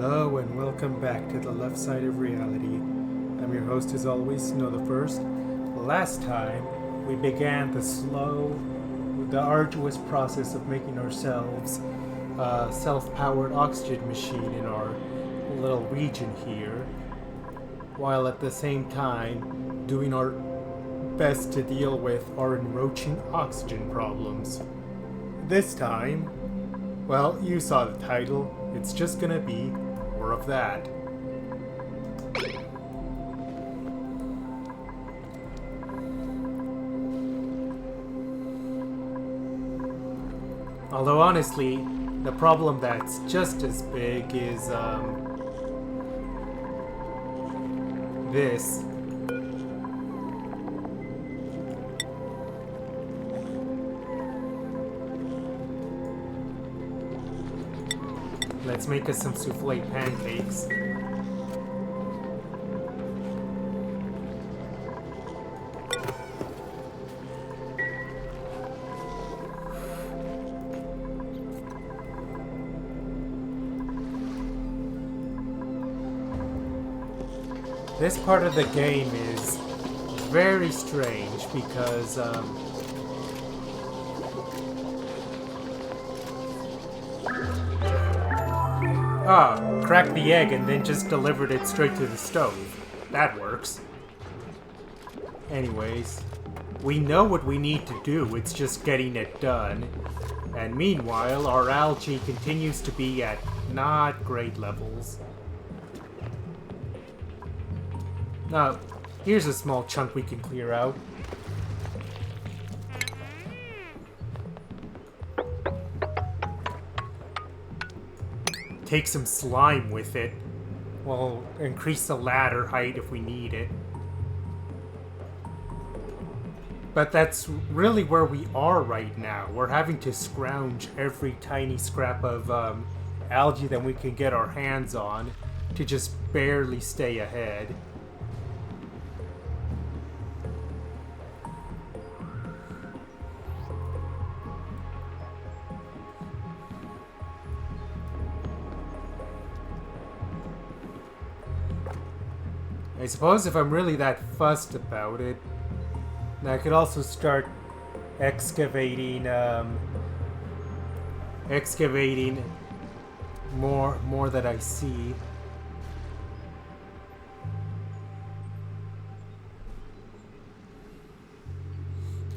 Hello and welcome back to the left side of reality. I'm your host as always, Snow the First. Last time, we began the arduous process of making ourselves a self-powered oxygen machine in our little region here, while at the same time doing our best to deal with our encroaching oxygen problems. This time, well, you saw the title. It's just gonna be more of that. Although honestly, the problem that's just as big is this. Let's make us some souffle pancakes. This part of the game is very strange because cracked the egg and then just delivered it straight to the stove. That works. Anyways, we know what we need to do, it's just getting it done. And meanwhile, our algae continues to be at not great levels. Now, here's a small chunk we can clear out. Take some slime with it. We'll increase the ladder height if we need it. But that's really where we are right now. We're having to scrounge every tiny scrap of algae that we can get our hands on to just barely stay ahead. I suppose if I'm really that fussed about it, I could also start excavating more that I see.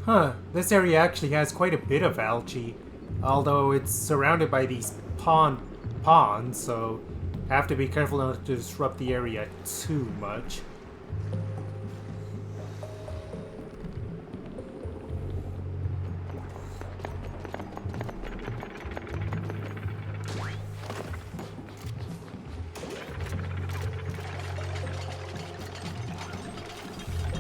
Huh, this area actually has quite a bit of algae, although it's surrounded by these ponds, so I have to be careful not to disrupt the area too much.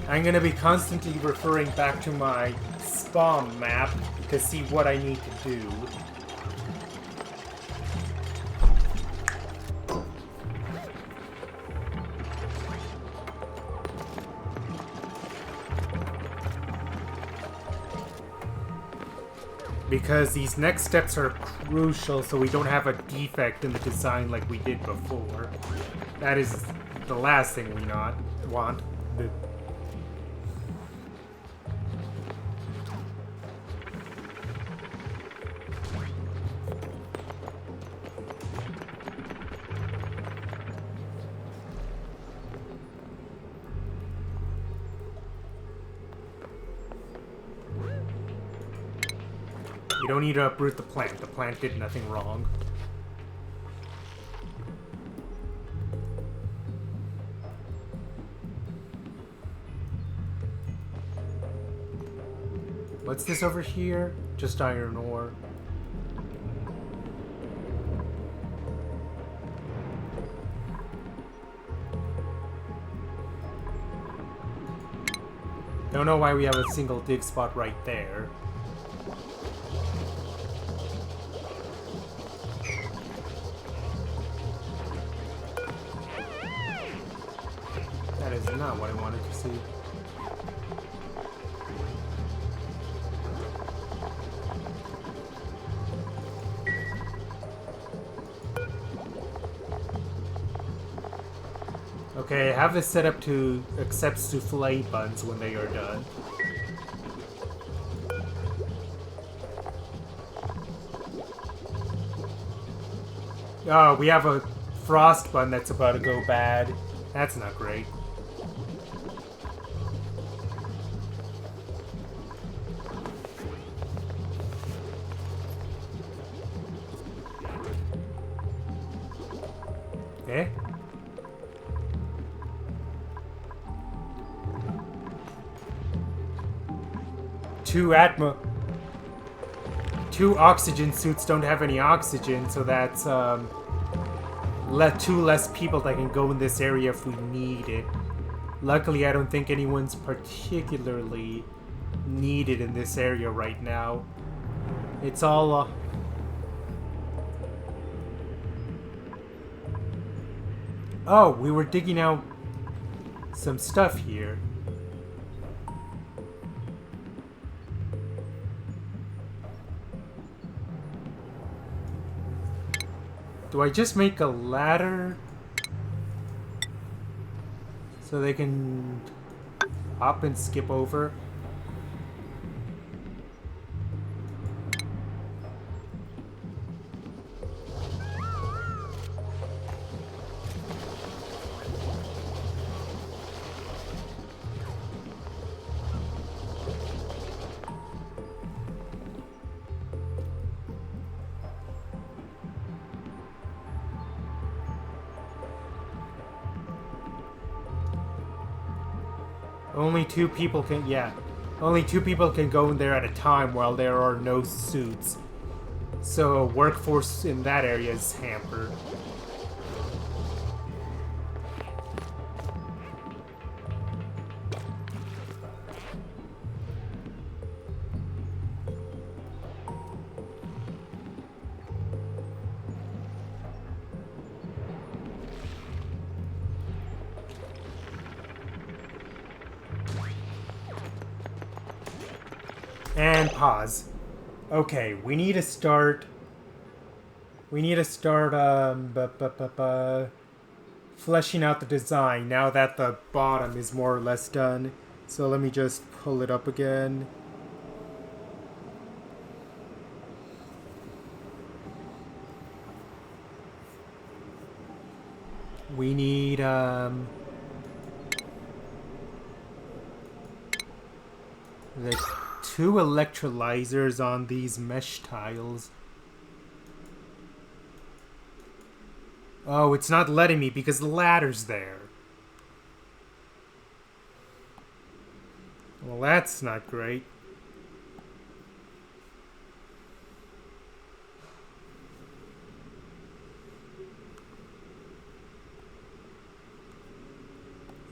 I'm going to be constantly referring back to my spawn map to see what I need to do. Because these next steps are crucial so we don't have a defect in the design like we did before. That is the last thing we want. You don't need to uproot the plant. The plant did nothing wrong. What's this over here? Just iron ore. Don't know why we have a single dig spot right there. That is not what I wanted to see. Okay, have this set up to accept souffle buns when they are done. Oh, we have a frost bun that's about to go bad. That's not great. Okay. Two oxygen suits don't have any oxygen, so that's two less people that can go in this area if we need it. Luckily, I don't think anyone's particularly needed in this area right now. It's all Oh, we were digging out some stuff here. Do I just make a ladder so they can hop and skip over? Only two people can, yeah. Only two people can go in there at a time while there are no suits. So workforce in that area is hampered. And pause. Okay, we need to start... fleshing out the design now that the bottom is more or less done. So let me just pull it up again. We need, the two electrolyzers on these mesh tiles. Oh, it's not letting me because the ladder's there. Well, that's not great.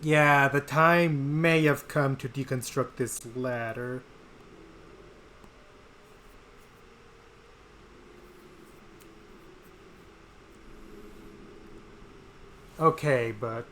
Yeah, the time may have come to deconstruct this ladder. Okay, but...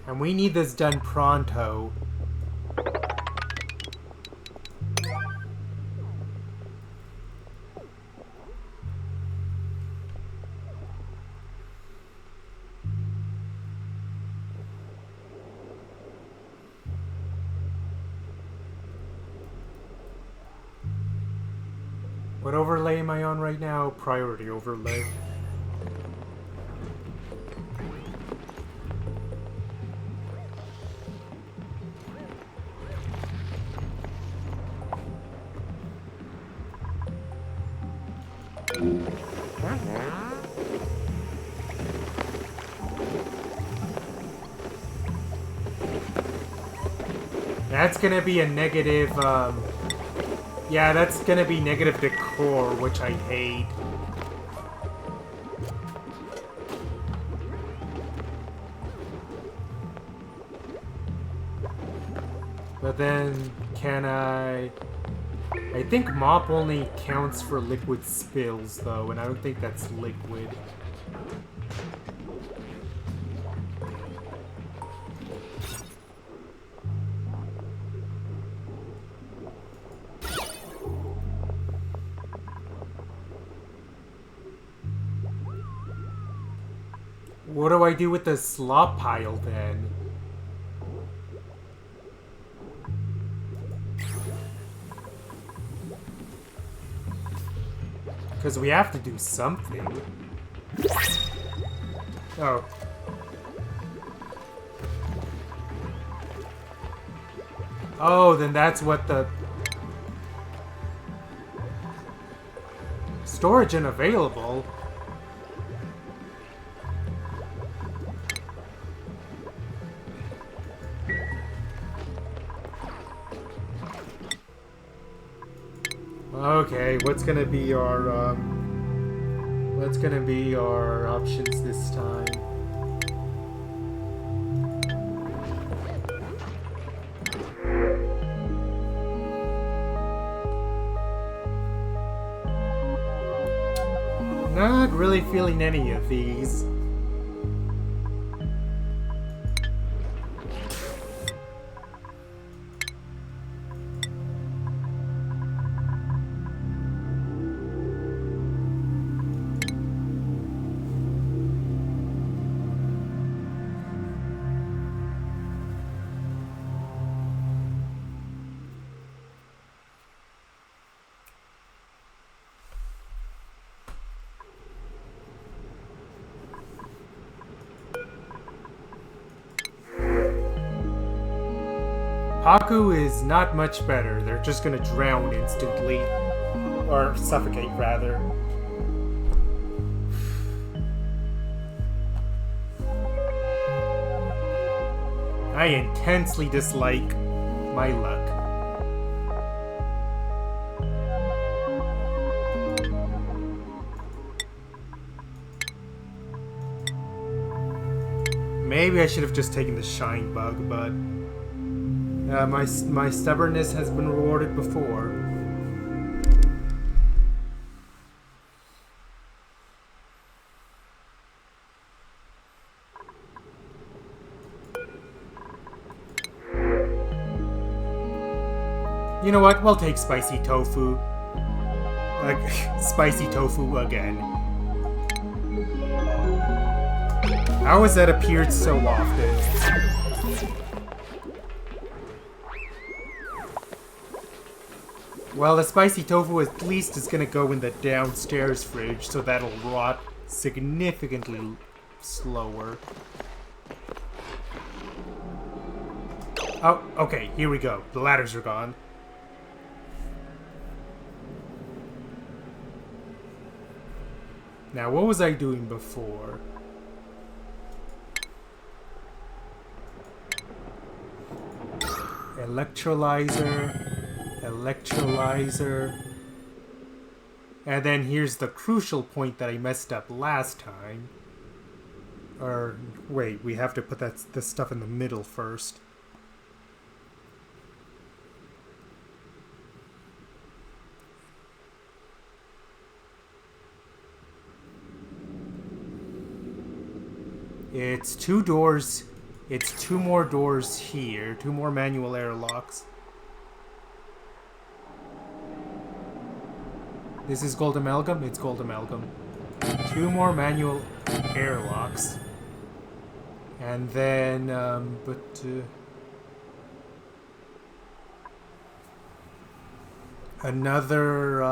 and we need this done pronto. What overlay am I on right now? Priority overlay. That's gonna be a negative, yeah, that's gonna be negative decor, which I hate. But then, can I think mop only counts for liquid spills, though, and I don't think that's liquid. What do I do with the slop pile, then? Because we have to do something. Oh. Oh, then that's what the... Storage unavailable? Okay, what's gonna be our options this time? Not really feeling any of these. Haku is not much better. They're just gonna drown instantly. Or suffocate, rather. I intensely dislike my luck. Maybe I should have just taken the shine bug, but... my stubbornness has been rewarded before. You know what? We'll take spicy tofu. Like, spicy tofu again. How has that appeared so often? Well, the spicy tofu at least is gonna go in the downstairs fridge, so that'll rot significantly slower. Oh, okay, here we go. The ladders are gone. Now, what was I doing before? Electrolyzer. And then here's the crucial point that I messed up last time. Or, wait, we have to put this stuff in the middle first. It's 2 doors. It's 2 more doors here. 2 more manual airlocks. This is gold amalgam? It's gold amalgam. 2 more manual airlocks. And then, another,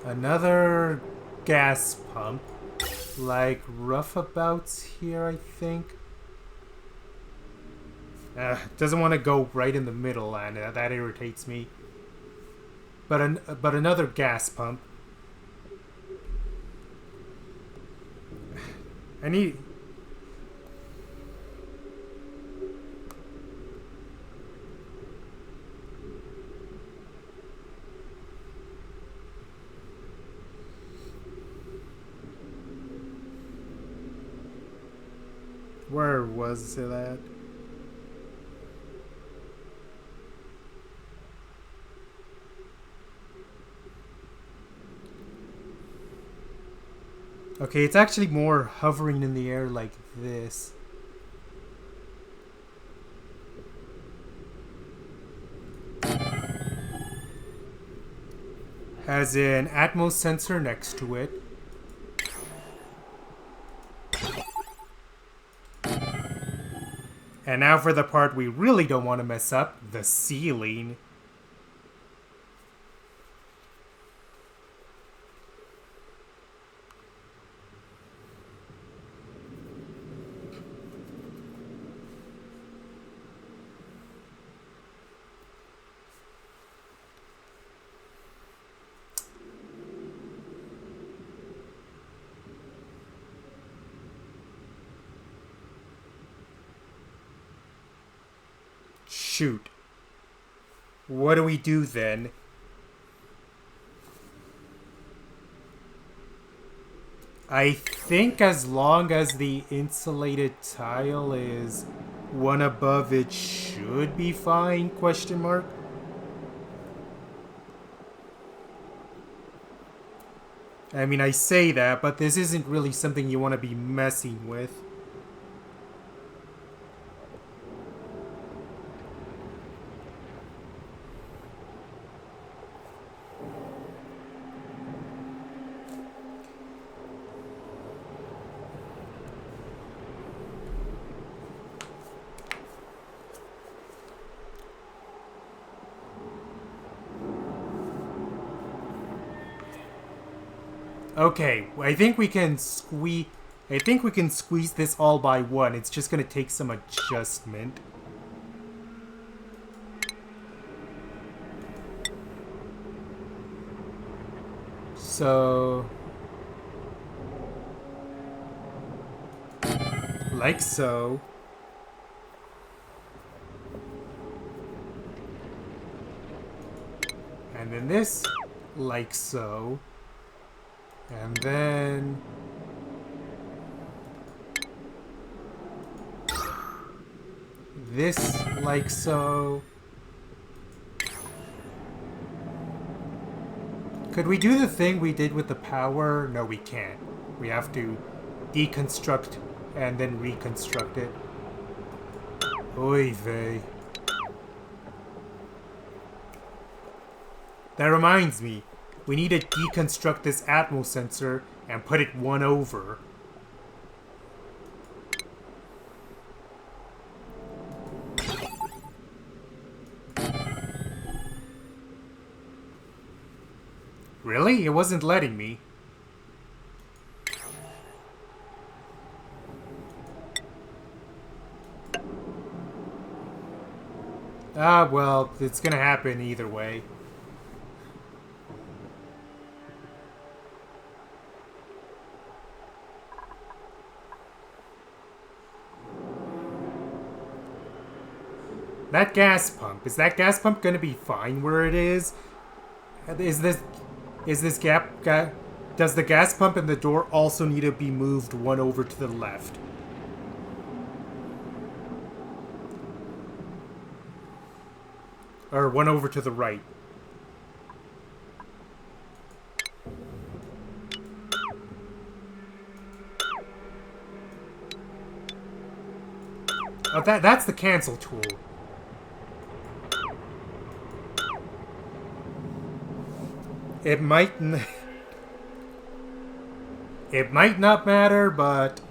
another gas pump, like roughabouts here, I think. Doesn't want to go right in the middle, and that irritates me. But another gas pump. I need... Where was it at? Okay, it's actually more hovering in the air like this. Has an Atmos sensor next to it. And now for the part we really don't want to mess up, the ceiling. Shoot. What do we do then? I think as long as the insulated tile is one above, it should be fine, question mark? I mean, I say that, but this isn't really something you want to be messing with. Okay, I think we can squeeze this all by one. It's just gonna take some adjustment. So, like so. And then this, like so. And then this, like so. Could we do the thing we did with the power? No, we can't. We have to deconstruct and then reconstruct it. Oy vey. That reminds me. We need to deconstruct this Atmos sensor and put it one over. Really? It wasn't letting me. Ah, well, it's gonna happen either way. That gas pump, is that gas pump gonna be fine where it is? Is this gap, does the gas pump and the door also need to be moved one over to the left? Or one over to the right? Oh, that's the cancel tool. It might it might not matter, but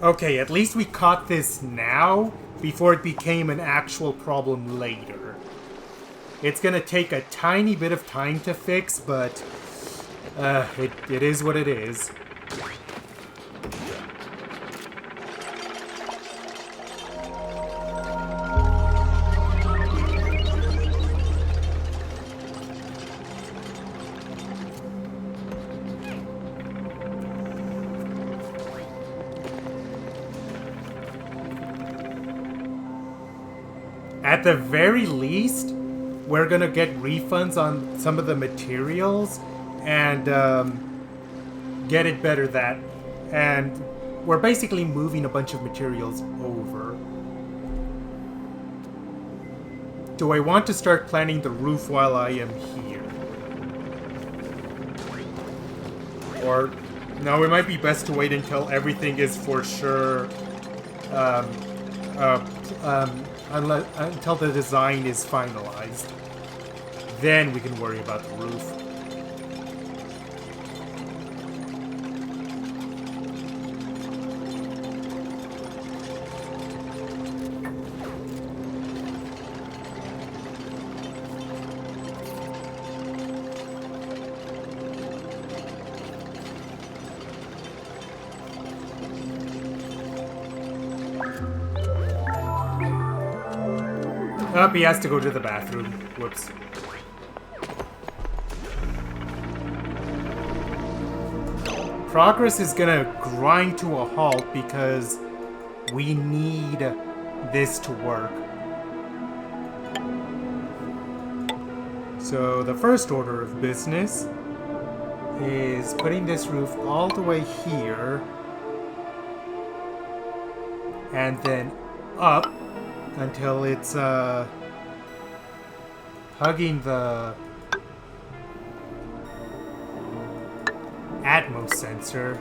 okay, at least we caught this now, before it became an actual problem later. It's gonna take a tiny bit of time to fix, but it is what it is. at the very least, we're gonna get refunds on some of the materials and get it better that. And we're basically moving a bunch of materials over. Do I want to start planning the roof while I am here? Or, no, it might be best to wait until everything is for sure, until the design is finalized. Then we can worry about the roof. Oh, he has to go to the bathroom. Whoops. Progress is gonna grind to a halt because we need this to work. So the first order of business is putting this roof all the way here and then up until it's hugging the Atmos sensor.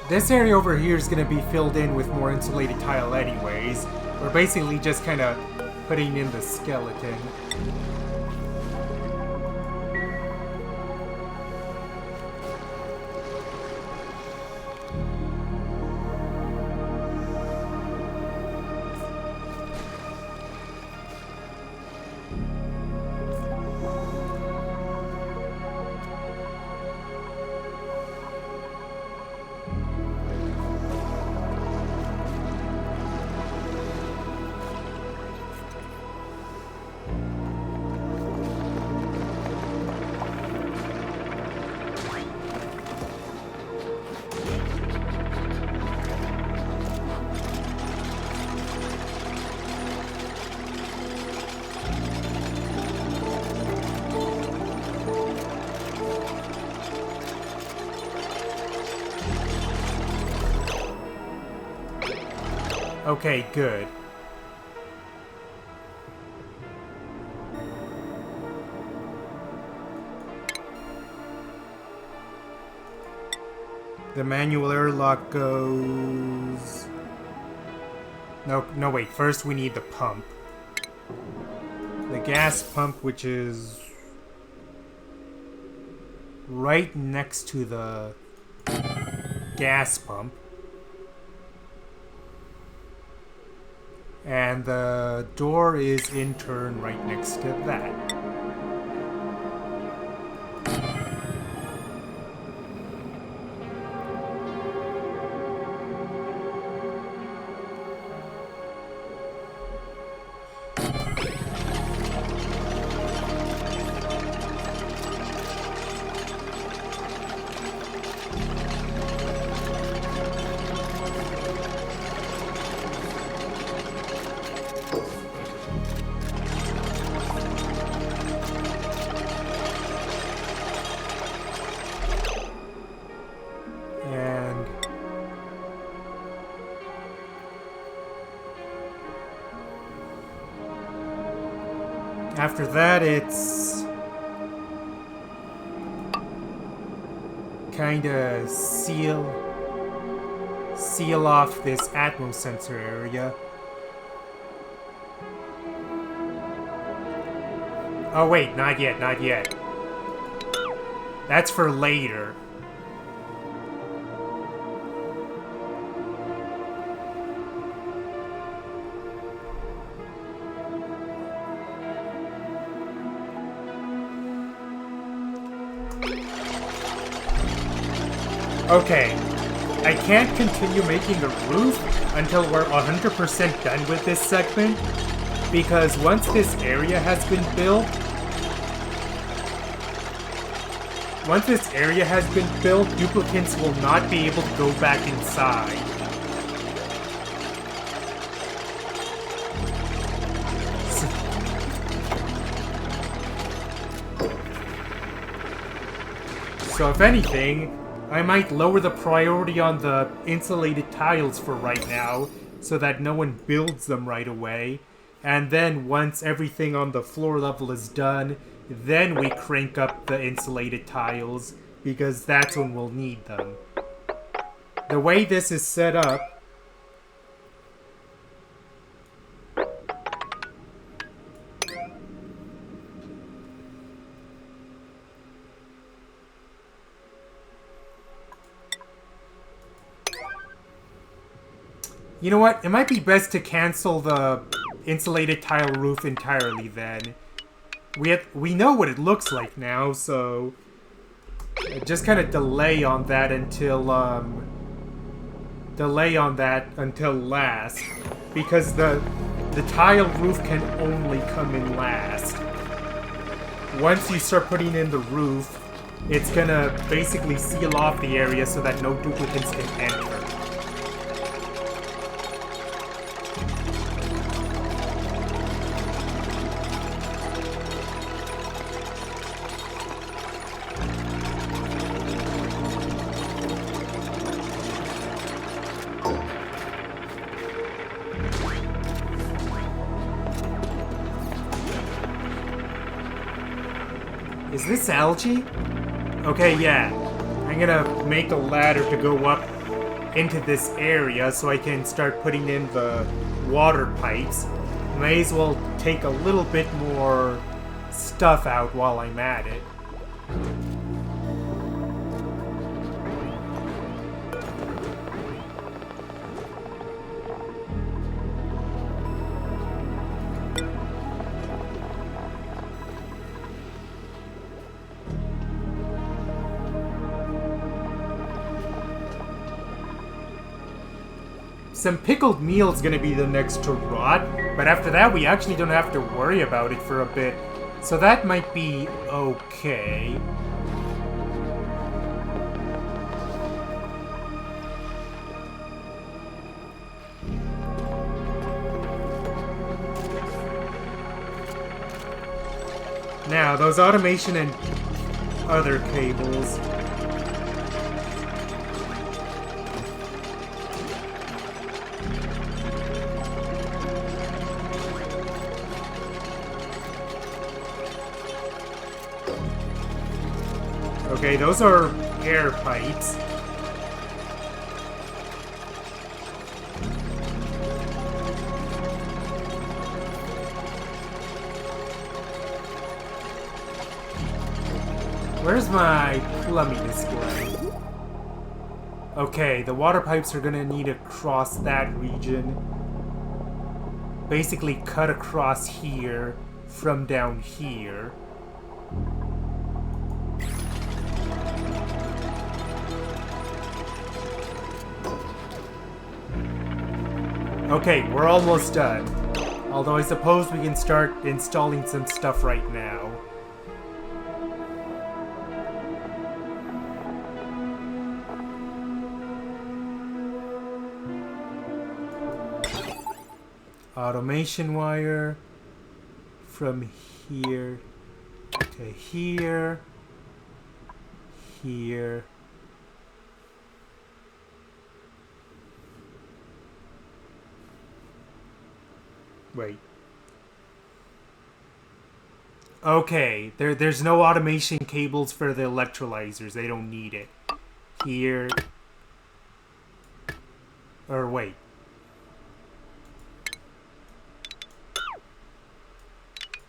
This area over here is going to be filled in with more insulated tile anyways. We're basically just kind of putting in the skeleton. Okay, good. The manual airlock goes... No, wait. First we need the pump. The gas pump, which is right next to the gas pump. And the door is in turn right next to that. After that, it's kinda seal off this Atmos sensor area. Oh wait, not yet, not yet. That's for later. Okay, I can't continue making the roof until we're 100% done with this segment, because once this area has been built, duplicants will not be able to go back inside. So if anything, I might lower the priority on the insulated tiles for right now, so that no one builds them right away. And then once everything on the floor level is done, then we crank up the insulated tiles, because that's when we'll need them. The way this is set up, you know what? It might be best to cancel the insulated tile roof entirely then. We know what it looks like now, so just kind of delay on that until last, because the tile roof can only come in last. Once you start putting in the roof, it's gonna basically seal off the area so that no duplicates can enter. Is this algae? Okay, yeah. I'm gonna make a ladder to go up into this area so I can start putting in the water pipes. May as well take a little bit more stuff out while I'm at it. Some pickled meal's gonna be the next to rot, but after that we actually don't have to worry about it for a bit. So that might be okay. Now, those automation and other cables. Okay, those are air pipes. Where's my plumbing display? Okay, the water pipes are gonna need to cross that region. Basically cut across here from down here. Okay, we're almost done. Although I suppose we can start installing some stuff right now. Automation wire from here to here, here. Wait. Okay, there's no automation cables for the electrolyzers. They don't need it. Here. Or wait.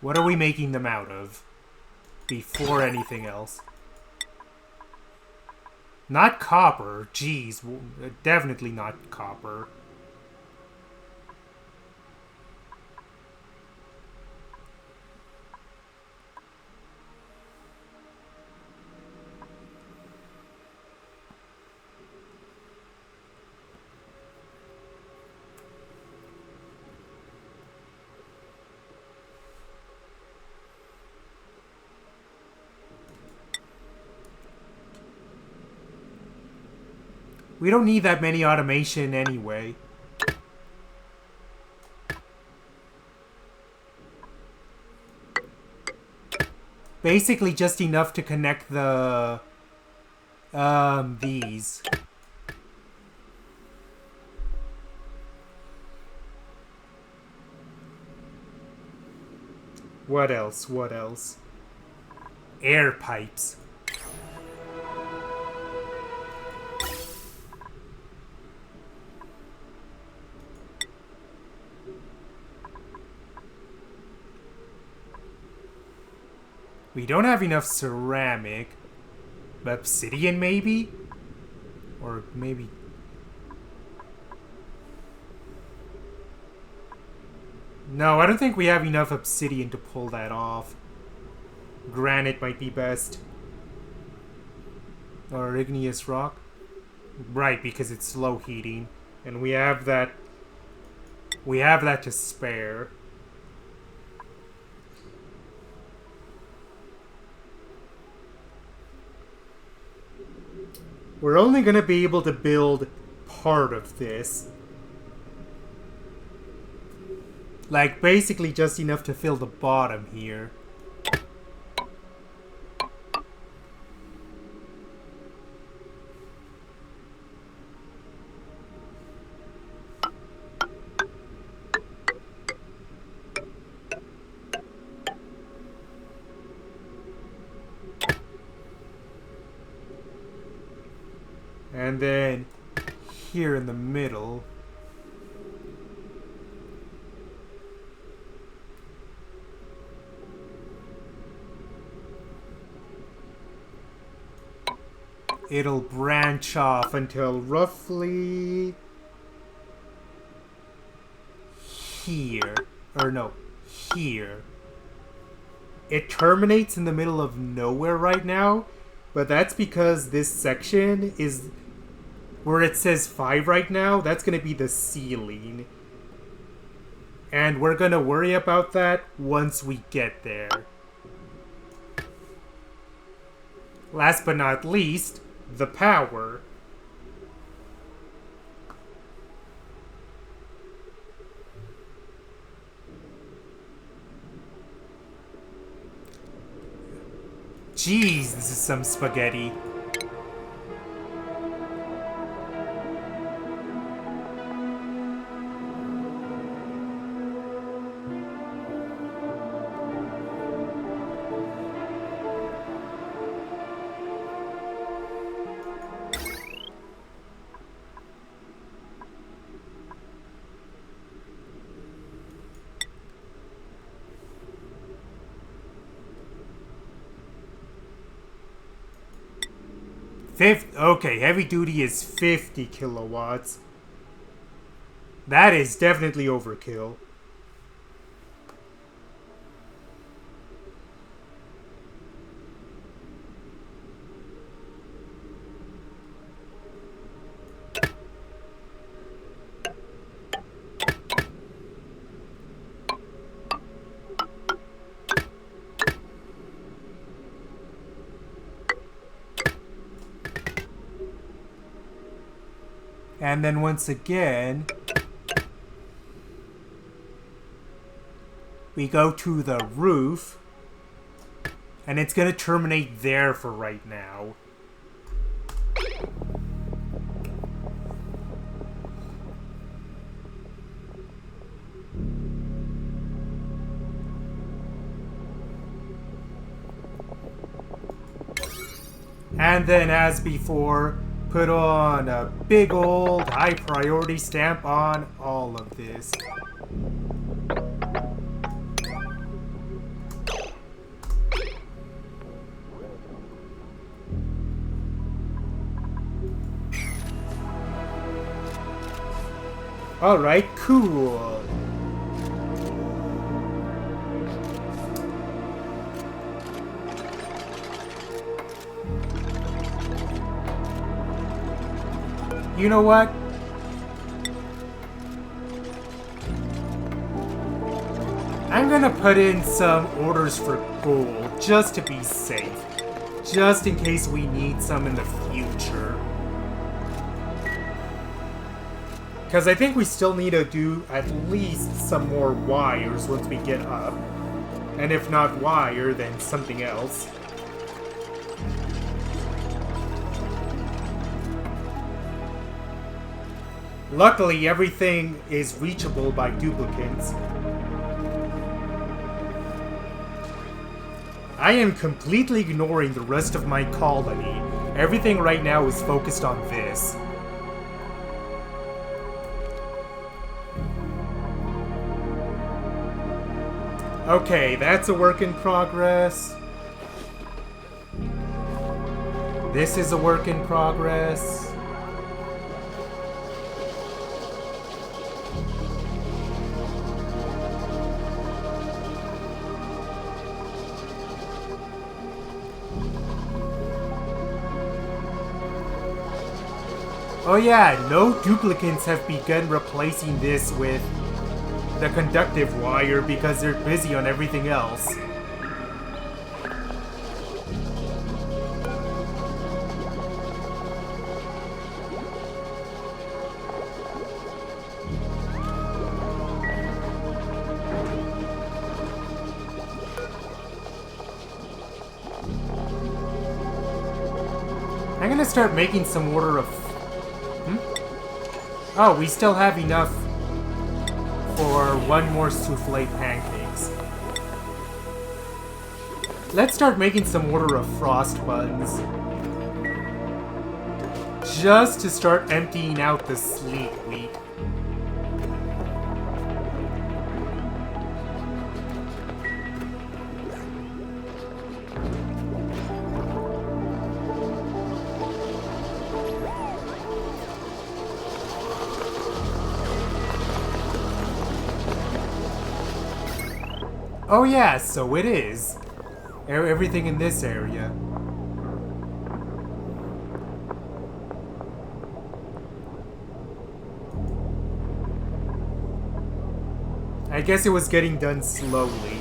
What are we making them out of? Before anything else. Not copper. Jeez. Definitely not copper. We don't need that many automation anyway. Basically just enough to connect the... these. What else? What else? Air pipes. We don't have enough ceramic. Obsidian, maybe? Or maybe... No, I don't think we have enough obsidian to pull that off. Granite might be best. Or igneous rock. Right, because it's slow heating. And we have that... We have that to spare. We're only going to be able to build part of this. Like, basically just enough to fill the bottom here. And then here in the middle, it'll branch off until roughly here. Or no, here. It terminates in the middle of nowhere right now, but that's because this section is... Where it says 5 right now, that's going to be the ceiling. And we're going to worry about that once we get there. Last but not least, the power. Jeez, this is some spaghetti. Okay, heavy duty is 50 kilowatts. That is definitely overkill. And then once again, we go to the roof, and it's going to terminate there for right now. And then, as before, put on a big old high priority stamp on all of this. Alright, cool. You know what? I'm gonna put in some orders for gold, just to be safe. Just in case we need some in the future. Because I think we still need to do at least some more wires once we get up. And if not wire, then something else. Luckily, everything is reachable by duplicants. I am completely ignoring the rest of my colony. Everything right now is focused on this. Okay, that's a work in progress. This is a work in progress. Oh yeah, no duplicants have begun replacing this with the conductive wire because they're busy on everything else. I'm gonna start making some order of... Oh, we still have enough for one more souffle pancakes. Let's start making some order of frost buns. Just to start emptying out the sleek wheat. Oh yeah, so it is. Everything in this area. I guess it was getting done slowly.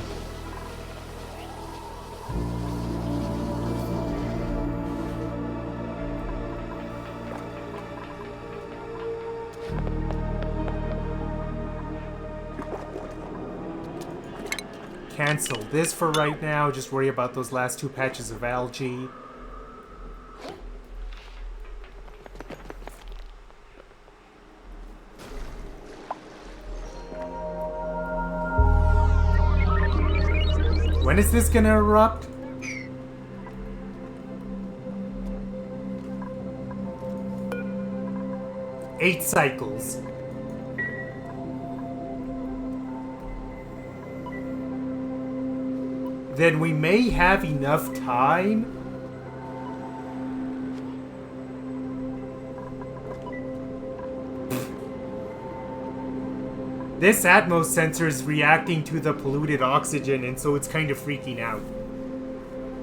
Cancel this for right now, just worry about those last 2 patches of algae. When is this gonna erupt? Eight cycles. Then we may have enough time. This Atmos sensor is reacting to the polluted oxygen, and so it's kind of freaking out.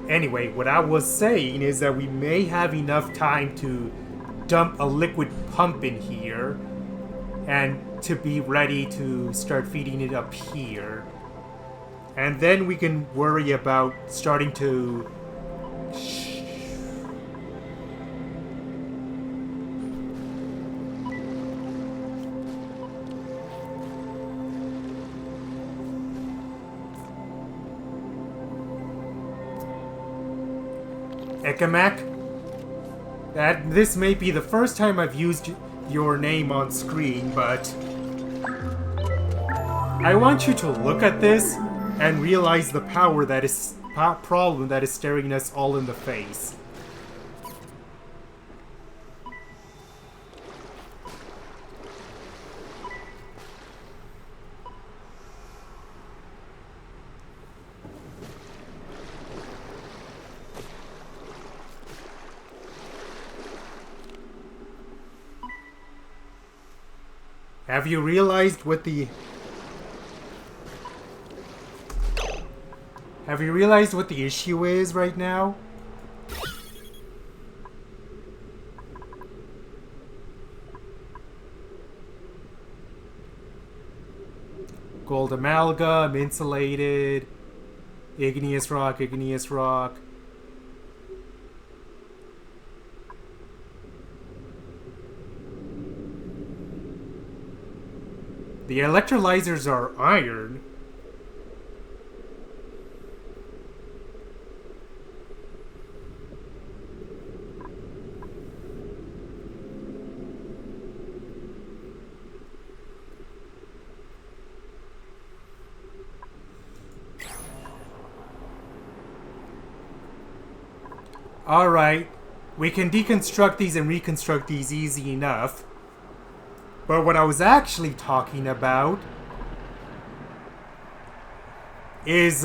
Anyway, what I was saying is that we may have enough time to dump a liquid pump in here and to be ready to start feeding it up here. And then we can worry about starting to... Ekamak? This may be the first time I've used your name on screen, but... I want you to look at this and realize the problem that is staring us all in the face. Have you realized what the... Have you realized what the issue is right now? Gold amalgam, insulated, igneous rock, igneous rock. The electrolyzers are iron. Alright, we can deconstruct these and reconstruct these easy enough. But what I was actually talking about is,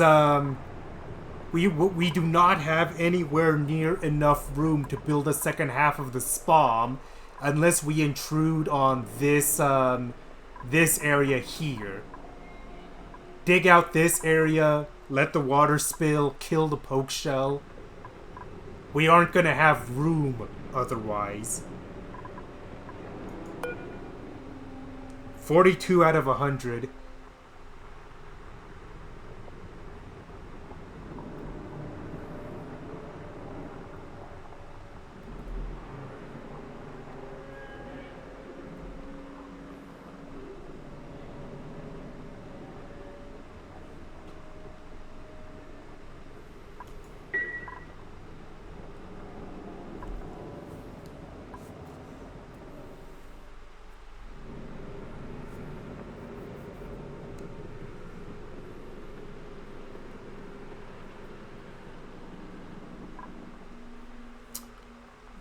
we do not have anywhere near enough room to build a second half of the SPOM unless we intrude on this, this area here. Dig out this area, let the water spill, kill the poke shell. We aren't gonna have room otherwise. 42 out of 100.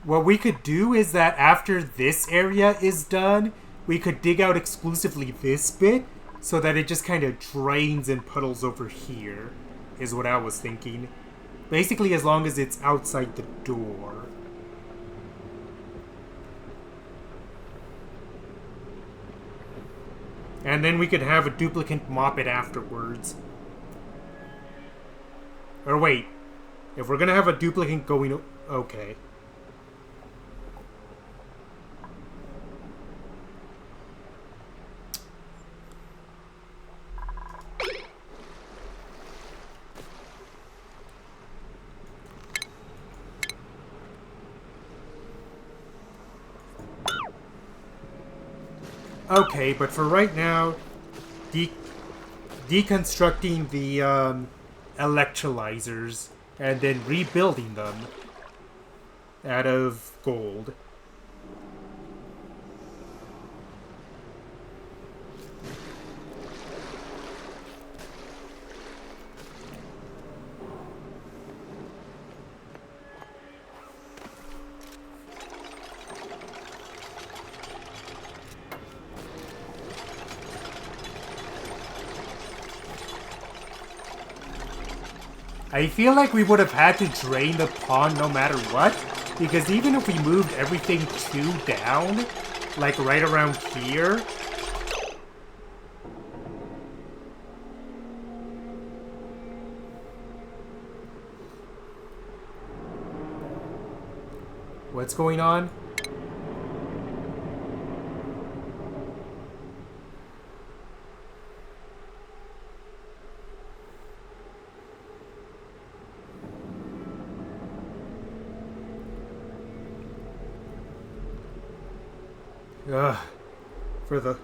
What we could do is that after this area is done, we could dig out exclusively this bit so that it just kind of drains and puddles over here, is what I was thinking. Basically, as long as it's outside the door. And then we could have a duplicate mop it afterwards. Or wait, if we're gonna have a duplicate going... Okay. Okay, but for right now, deconstructing the electrolyzers and then rebuilding them out of gold. I feel like we would have had to drain the pond no matter what, because even if we moved everything 2 down, like right around here... What's going on? For the...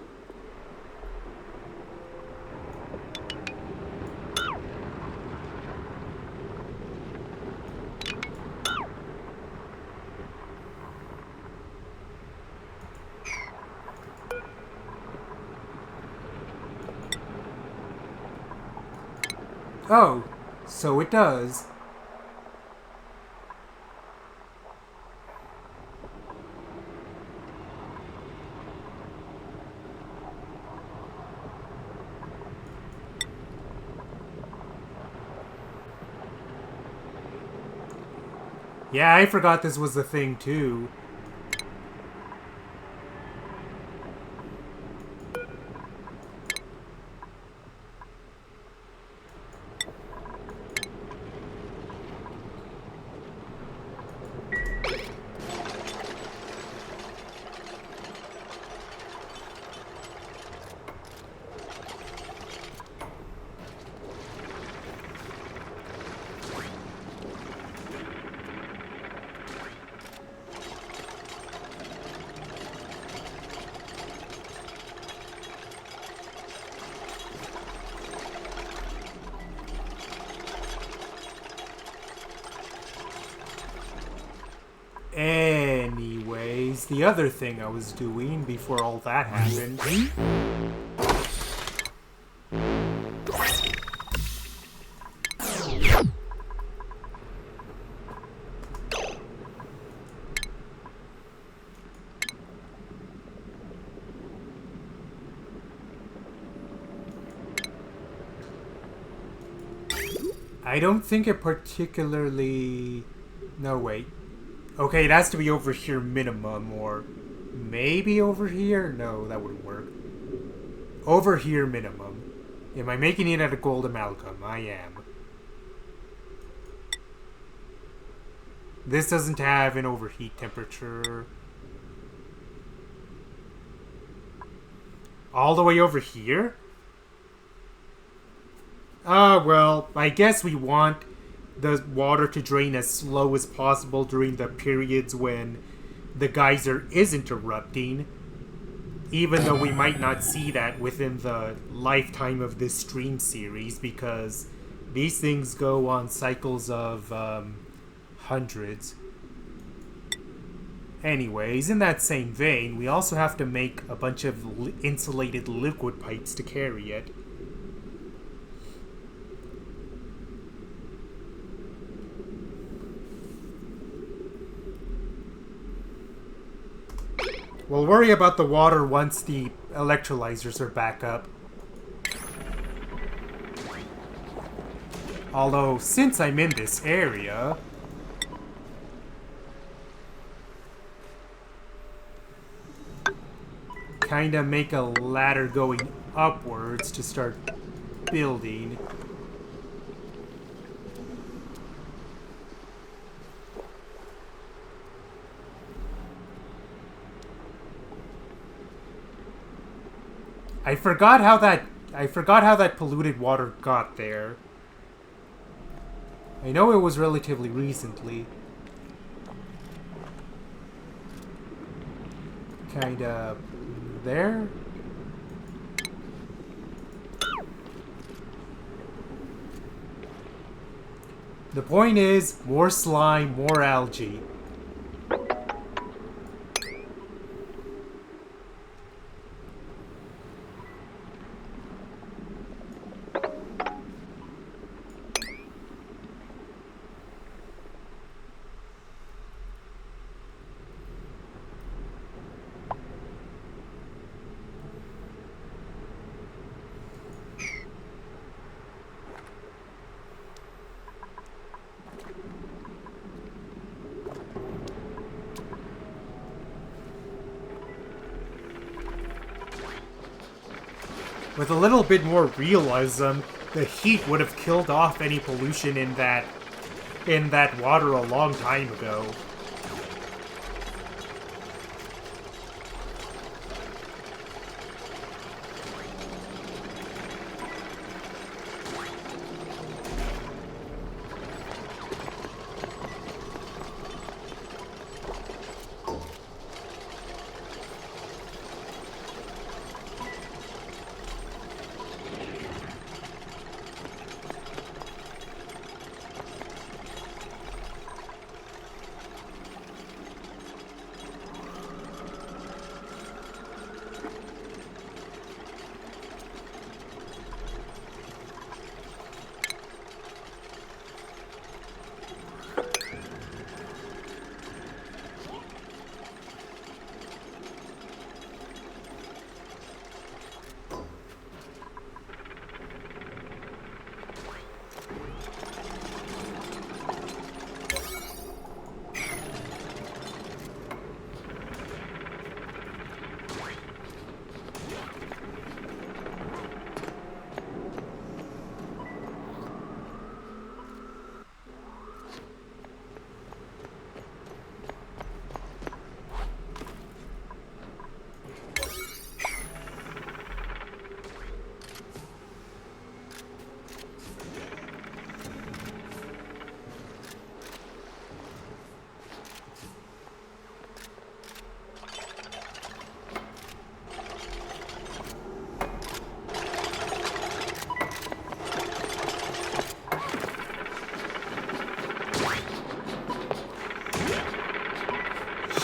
Oh, so it does. Yeah, I forgot this was the thing, too. Anyways, the other thing I was doing before all that happened. I don't think it particularly... No, wait. Okay, it has to be over here minimum, or maybe over here? No, that wouldn't work. Over here minimum. Am I making it at a gold amalgam? I am. This doesn't have an overheat temperature. All the way over here? Well, I guess we want the water to drain as slow as possible during the periods when the geyser isn't erupting, even though we might not see that within the lifetime of this stream series, because these things go on cycles of hundreds. Anyways, in that same vein, we also have to make a bunch of insulated liquid pipes to carry it. We'll worry about the water once the electrolyzers are back up. Although, since I'm in this area... kinda make a ladder going upwards to start building. I forgot how that polluted water got there. I know it was relatively recently. Kinda there. The point is, more slime, more algae. With a little bit more realism, the heat would have killed off any pollution in that water a long time ago.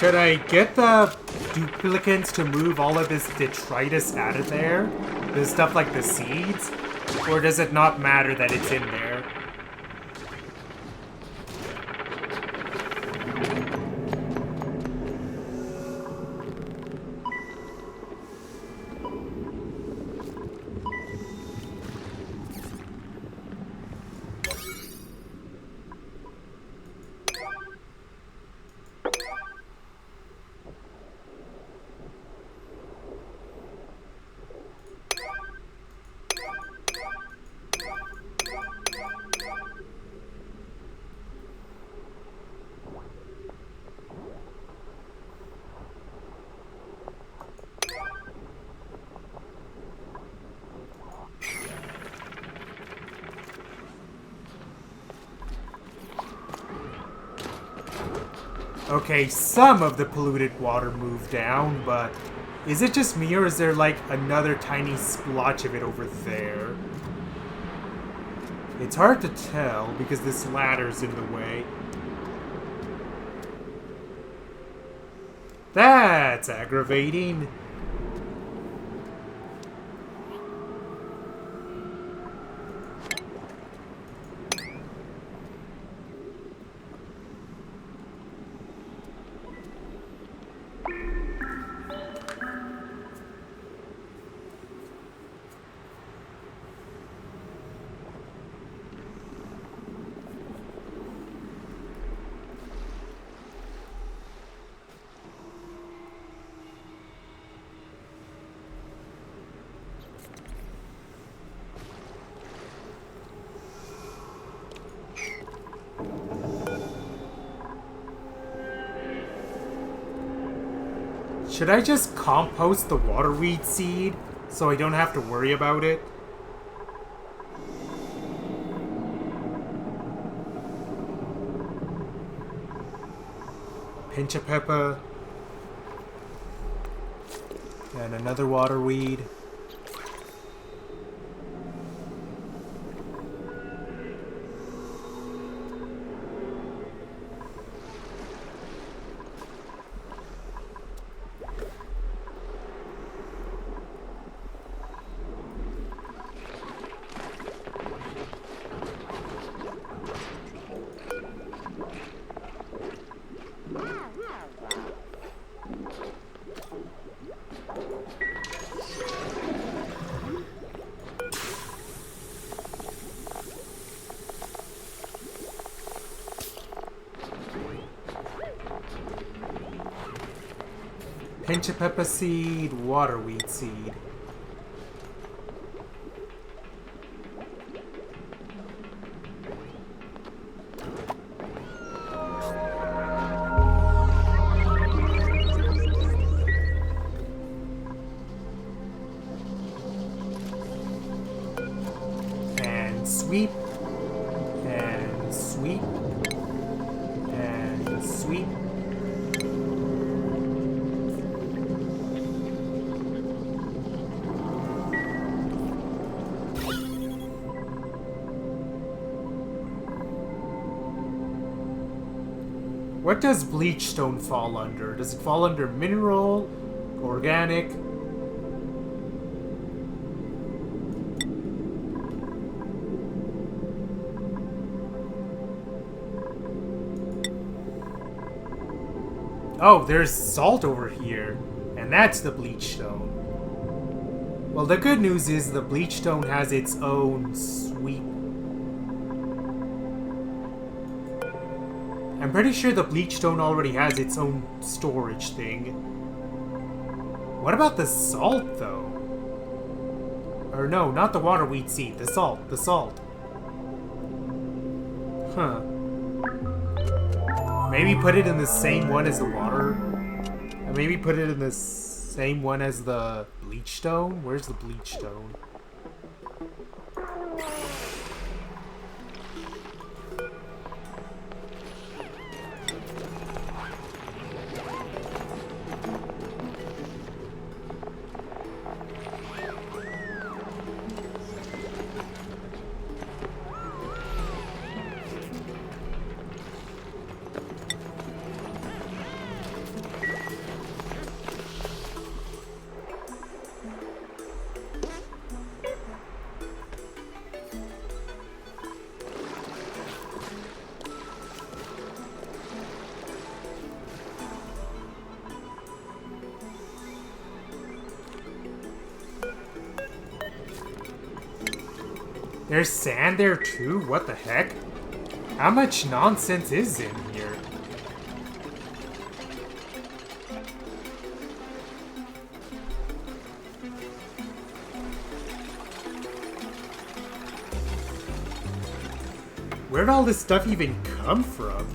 Should I get the duplicants to move all of this detritus out of there? This stuff like the seeds? Or does it not matter that it's in there? Okay, some of the polluted water moved down, but is it just me or is there like another tiny splotch of it over there? It's hard to tell because this ladder's in the way. That's aggravating. Should I just compost the waterweed seed so I don't have to worry about it? Pinch of pepper. And another waterweed. Pinch of pepper seed, waterweed seed. And sweep. And sweep. And sweep. What does bleachstone fall under? Does it fall under mineral, organic? Oh, there's salt over here, and that's the bleachstone. Well, the good news is the bleachstone has its own sweep. I'm pretty sure the bleachstone already has its own storage thing. What about the salt, though? Or no, not the waterweed seed. The salt. The salt. Huh. Maybe put it in the same one as the water. And maybe put it in the same one as the bleachstone. Where's the bleachstone? There's sand there too? What the heck? How much nonsense is in here? Where'd all this stuff even come from?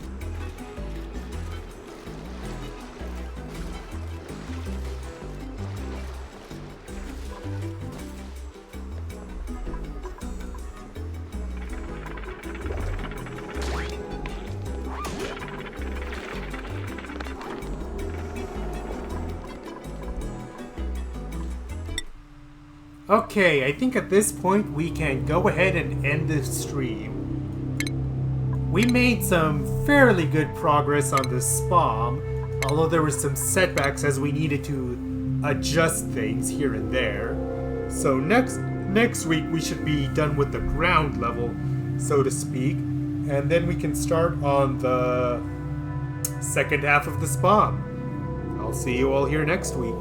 Okay, I think at this point we can go ahead and end this stream. We made some fairly good progress on the SPOM, although there were some setbacks as we needed to adjust things here and there. So next week we should be done with the ground level, so to speak, and then we can start on the second half of the SPOM. I'll see you all here next week.